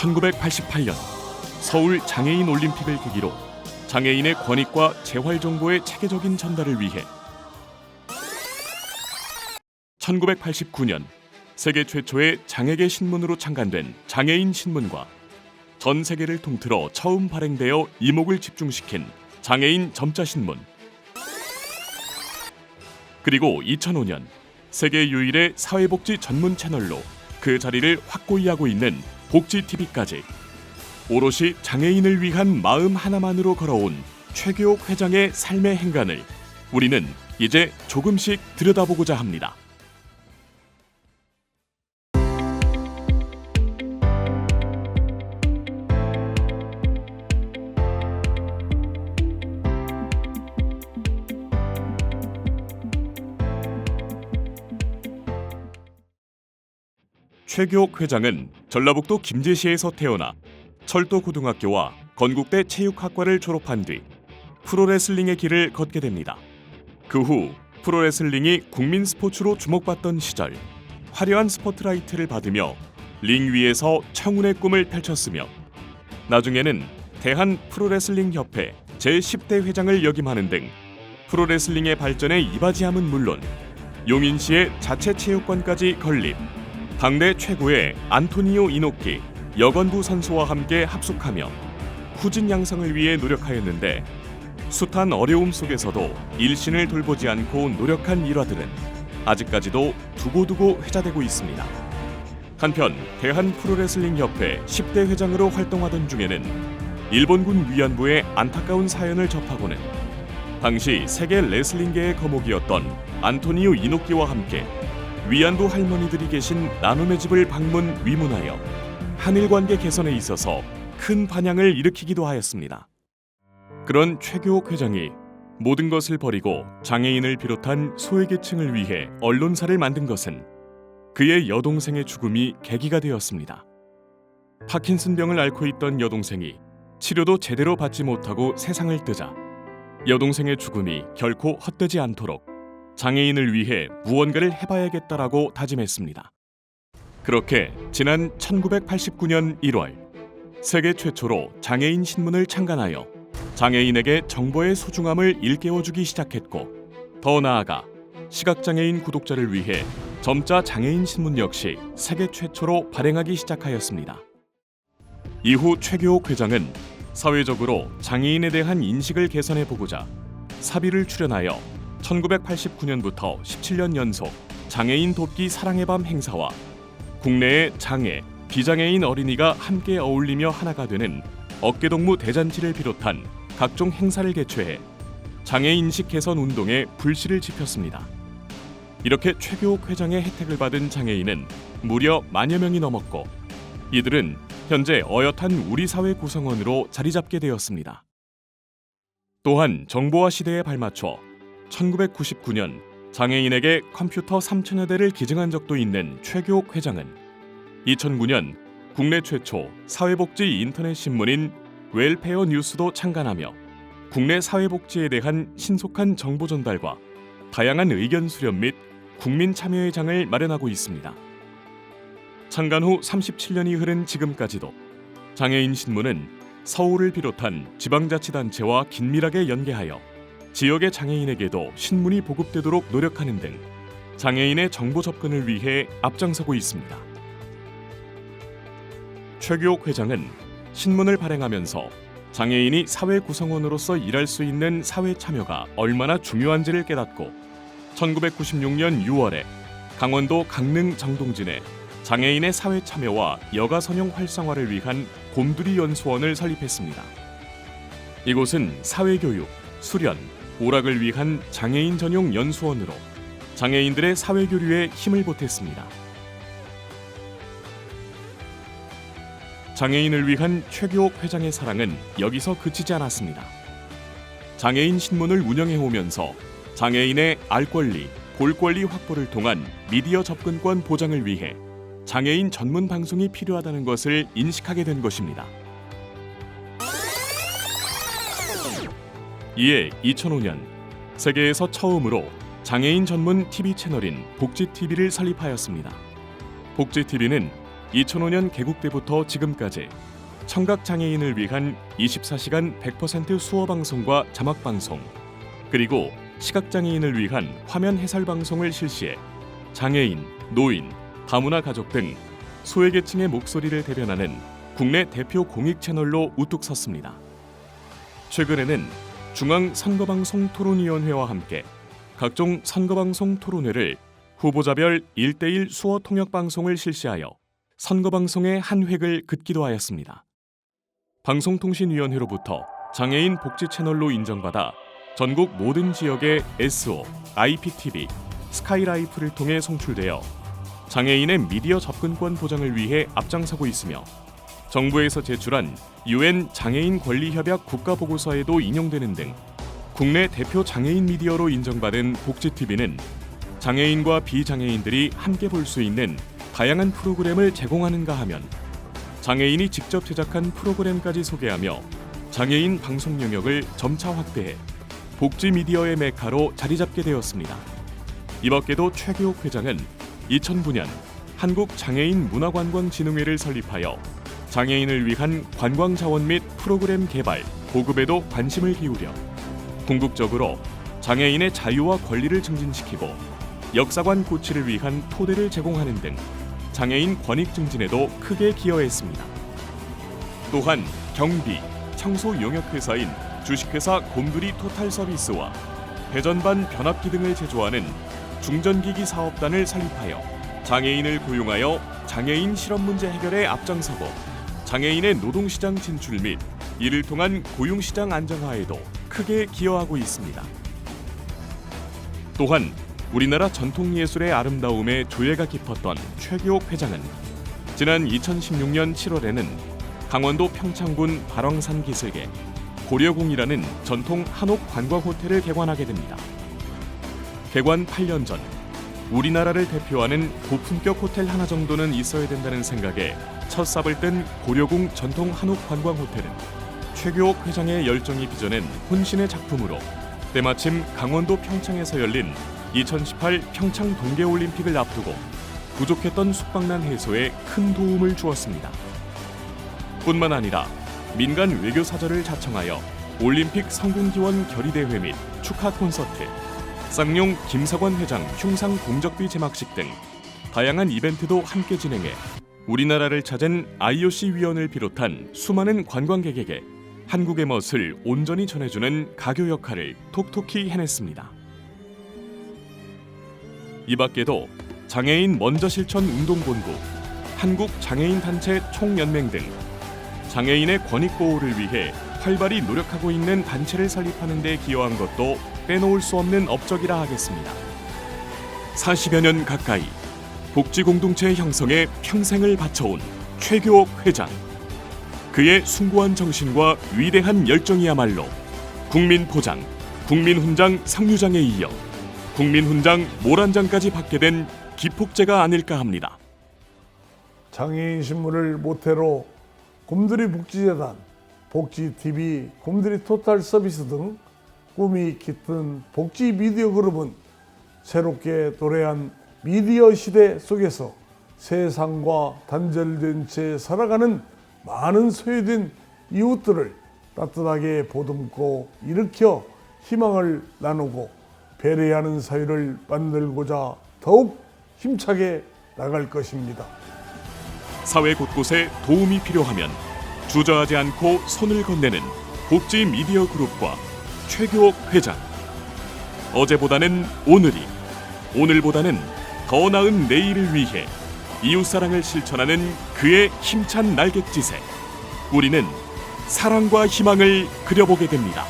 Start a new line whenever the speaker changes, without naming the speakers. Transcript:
1988년 서울 장애인 올림픽을 계기로 장애인의 권익과 재활 정보의 체계적인 전달을 위해 1989년 세계 최초의 장애계 신문으로 창간된 장애인 신문과 전 세계를 통틀어 처음 발행되어 이목을 집중시킨 장애인 점자신문, 그리고 2005년 세계 유일의 사회복지 전문 채널로 그 자리를 확고히 하고 있는 복지TV까지 오롯이 장애인을 위한 마음 하나만으로 걸어온 최교옥 회장의 삶의 행간을 우리는 이제 조금씩 들여다보고자 합니다. 최교옥 회장은 전라북도 김제시에서 태어나 철도고등학교와 건국대 체육학과를 졸업한 뒤 프로레슬링의 길을 걷게 됩니다. 그 후 프로레슬링이 국민 스포츠로 주목받던 시절 화려한 스포트라이트를 받으며 링 위에서 청운의 꿈을 펼쳤으며 나중에는 대한 프로레슬링협회 제10대 회장을 역임하는 등 프로레슬링의 발전에 이바지함은 물론 용인시의 자체체육관까지 건립, 당대 최고의 안토니오 이노키 여건부 선수와 함께 합숙하며 후진 양성을 위해 노력하였는데 숱한 어려움 속에서도 일신을 돌보지 않고 노력한 일화들은 아직까지도 두고두고 회자되고 있습니다. 한편 대한프로레슬링협회 10대 회장으로 활동하던 중에는 일본군 위안부의 안타까운 사연을 접하고는 당시 세계 레슬링계의 거목이었던 안토니오 이노키와 함께 위안부 할머니들이 계신 나눔의 집을 방문 위문하여 한일 관계 개선에 있어서 큰 반향을 일으키기도 하였습니다. 그런 최교옥 회장이 모든 것을 버리고 장애인을 비롯한 소외계층을 위해 언론사를 만든 것은 그의 여동생의 죽음이 계기가 되었습니다. 파킨슨병을 앓고 있던 여동생이 치료도 제대로 받지 못하고 세상을 뜨자 여동생의 죽음이 결코 헛되지 않도록 장애인을 위해 무언가를 해봐야겠다라고 다짐했습니다. 그렇게 지난 1989년 1월 세계 최초로 장애인 신문을 창간하여 장애인에게 정보의 소중함을 일깨워주기 시작했고, 더 나아가 시각장애인 구독자를 위해 점자 장애인 신문 역시 세계 최초로 발행하기 시작하였습니다. 이후 최교옥 회장은 사회적으로 장애인에 대한 인식을 개선해보고자 사비를 출연하여 1989년부터 17년 연속 장애인 돕기 사랑의 밤 행사와 국내의 장애, 비장애인 어린이가 함께 어울리며 하나가 되는 어깨동무 대잔치를 비롯한 각종 행사를 개최해 장애인식 개선 운동에 불씨를 지폈습니다. 이렇게 최교옥 회장의 혜택을 받은 장애인은 무려 만여 명이 넘었고 이들은 현재 어엿한 우리 사회 구성원으로 자리 잡게 되었습니다. 또한 정보화 시대에 발맞춰 1999년 장애인에게 컴퓨터 3천여 대를 기증한 적도 있는 최교옥 회장은 2009년 국내 최초 사회복지 인터넷 신문인 웰페어 뉴스도 창간하며 국내 사회복지에 대한 신속한 정보 전달과 다양한 의견 수렴 및 국민 참여의 장을 마련하고 있습니다. 창간 후 37년이 흐른 지금까지도 장애인 신문은 서울을 비롯한 지방자치단체와 긴밀하게 연계하여 지역의 장애인에게도 신문이 보급되도록 노력하는 등 장애인의 정보 접근을 위해 앞장서고 있습니다. 최교옥 회장은 신문을 발행하면서 장애인이 사회 구성원으로서 일할 수 있는 사회 참여가 얼마나 중요한지를 깨닫고 1996년 6월에 강원도 강릉 정동진에 장애인의 사회 참여와 여가 선용 활성화를 위한 곰두리 연수원을 설립했습니다. 이곳은 사회교육, 수련, 오락을 위한 장애인 전용 연수원으로 장애인들의 사회교류에 힘을 보탰습니다. 장애인을 위한 최교옥 회장의 사랑은 여기서 그치지 않았습니다. 장애인 신문을 운영해오면서 장애인의 알 권리, 볼 권리 확보를 통한 미디어 접근권 보장을 위해 장애인 전문 방송이 필요하다는 것을 인식하게 된 것입니다. 이에 2005년 세계에서 처음으로 장애인 전문 TV 채널인 복지TV를 설립하였습니다. 복지TV는 2005년 개국 때부터 지금까지 청각장애인을 위한 24시간 100% 수어 방송과 자막 방송, 그리고 시각장애인을 위한 화면 해설 방송을 실시해 장애인, 노인, 다문화 가족 등 소외계층의 목소리를 대변하는 국내 대표 공익 채널로 우뚝 섰습니다. 최근에는 중앙선거방송 토론위원회와 함께 각종 선거방송 토론회를 후보자별 1대1 수어 통역 방송을 실시하여 선거방송의 한 획을 긋기도 하였습니다. 방송통신위원회로부터 장애인 복지 채널로 인정받아 전국 모든 지역의 SO, IPTV, 스카이라이프를 통해 송출되어 장애인의 미디어 접근권 보장을 위해 앞장서고 있으며 정부에서 제출한 UN 장애인 권리협약 국가보고서에도 인용되는 등 국내 대표 장애인 미디어로 인정받은 복지TV는 장애인과 비장애인들이 함께 볼 수 있는 다양한 프로그램을 제공하는가 하면 장애인이 직접 제작한 프로그램까지 소개하며 장애인 방송 영역을 점차 확대해 복지 미디어의 메카로 자리 잡게 되었습니다. 이 밖에도 최규옥 회장은 2009년 한국장애인문화관광진흥회를 설립하여 장애인을 위한 관광 자원 및 프로그램 개발, 보급에도 관심을 기울여 궁극적으로 장애인의 자유와 권리를 증진시키고 역사관 고치를 위한 토대를 제공하는 등 장애인 권익 증진에도 크게 기여했습니다. 또한 경비, 청소 용역 회사인 주식회사 곰돌이 토탈서비스와 배전반 변압기 등을 제조하는 중전기기 사업단을 설립하여 장애인을 고용하여 장애인 실업 문제 해결에 앞장서고 장애인의 노동시장 진출 및 이를 통한 고용시장 안정화에도 크게 기여하고 있습니다. 또한 우리나라 전통예술의 아름다움에 조예가 깊었던 최규옥 회장은 지난 2016년 7월에는 강원도 평창군 발왕산 기슭에 고려궁이라는 전통 한옥 관광 호텔을 개관하게 됩니다. 개관 8년 전 우리나라를 대표하는 고품격 호텔 하나 정도는 있어야 된다는 생각에 첫 삽을 뜬 고려궁 전통 한옥 관광 호텔은 최규옥 회장의 열정이 빚어낸 혼신의 작품으로 때마침 강원도 평창에서 열린 2018 평창 동계올림픽을 앞두고 부족했던 숙박난 해소에 큰 도움을 주었습니다. 뿐만 아니라 민간 외교사절을 자청하여 올림픽 성공기원 결의대회 및 축하 콘서트, 쌍용 김석원 회장 흉상 공적비 제막식 등 다양한 이벤트도 함께 진행해 우리나라를 찾은 IOC 위원을 비롯한 수많은 관광객에게 한국의 멋을 온전히 전해주는 가교 역할을 톡톡히 해냈습니다. 이 밖에도 장애인 먼저 실천 운동본부, 한국장애인단체 총연맹 등 장애인의 권익 보호를 위해 활발히 노력하고 있는 단체를 설립하는 데 기여한 것도 빼놓을 수 없는 업적이라 하겠습니다. 40여 년 가까이 복지공동체 형성에 평생을 바쳐온 최규옥 회장. 그의 숭고한 정신과 위대한 열정이야말로 국민포장, 국민훈장 상류장에 이어 국민훈장 모란장까지 받게 된 기폭제가 아닐까 합니다.
장애인 신문을 모태로 곰돌이 복지재단, 복지TV, 곰돌이 토탈서비스 등 꿈이 깃든 복지 미디어 그룹은 새롭게 도래한 미디어 시대 속에서 세상과 단절된 채 살아가는 많은 소외된 이웃들을 따뜻하게 보듬고 일으켜 희망을 나누고 배려하는 사회를 만들고자 더욱 힘차게 나갈 것입니다.
사회 곳곳에 도움이 필요하면 주저하지 않고 손을 건네는 복지 미디어 그룹과 최규옥 회장. 어제보다는 오늘이, 오늘보다는 더 나은 내일을 위해 이웃사랑을 실천하는 그의 힘찬 날갯짓에 우리는 사랑과 희망을 그려보게 됩니다.